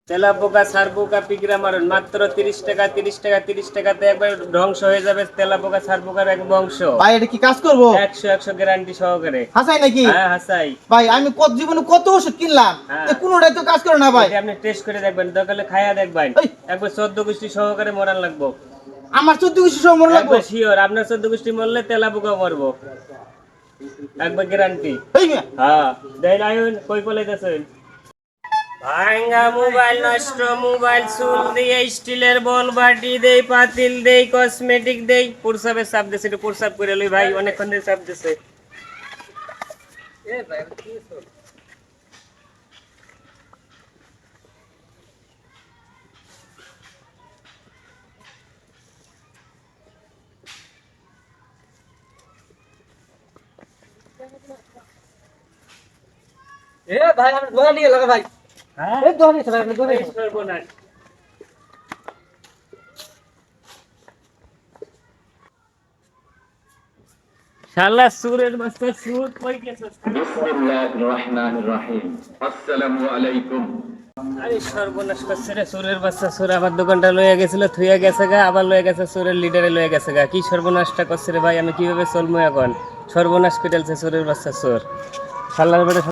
তেলাপোকা সারপোকা পিঁপড়া মারণ মাত্র 30 টাকা 30 টাকা 30 টাকাতে একবার ধ্বংস হয়ে যাবে তেলাপোকা সারপোকার এক বংশ। ভাই এটা কি কাজ করবো? 100 গ্যারান্টি সহকারে। হাসাই নাকি? হ্যাঁ হাসাই ভাই আমি কত জীবনে কত ওষুধ কিনলাম, হ্যাঁ। কোনোটাই তো কাজ করে না ভাই। এটা আপনি টেস্ট করে দেখবেন, দরকার খায়া দেখবেন। এই। একবার 14 গোষ্ঠী সহকারে মরান লাগবো। আমার 14 গোষ্ঠী সব মরে লাগবো? একবার শিওর আপনার 14 গোষ্ঠী মরলে তেলাপোকা মরবো, একবার গ্যারান্টি। এই মিয়া হ্যাঁ দেন আইন কই পলাইতেছেন? ভাঙ্গা মোবাইল, নষ্ট মোবাইল, চুল দিয়ে স্টিলের বল বাটি দেই, পাতিল দেই, কসমেটিক দেই, প্রসাবের চাপ দিছে, একটু প্রসাব করে লই ভাই, অনেকক্ষণ ধরে চাপ দিছে। এ ভাই আমি দোয়া নিয়ে লাগা ভাই। হ্যাঁ এই দোয়া নিয়ে চলে আমি দোয়া নিয়ে। সর্বনাশ। শালা সুরের মাস্টার সুর কই গেছে? বিসমিল্লাহির রহমানির রহিম। আসসালামু আলাইকুম। আরে সর্বনাশ করছে রে সুরের বাচ্চা। সুর আমার দোকানটা লয়ে গেছিল, থুইয়া গেছে গা, আবার লয়ে গেছে সুরের লিডারে লয়ে গেছে গা। কি সর্বনাশটা করছে রে ভাই, আমি কিভাবে চলবো এখন? সর্বনাশ করে ফেলছে সুরের বাচ্চা সুর। শালার বেটা।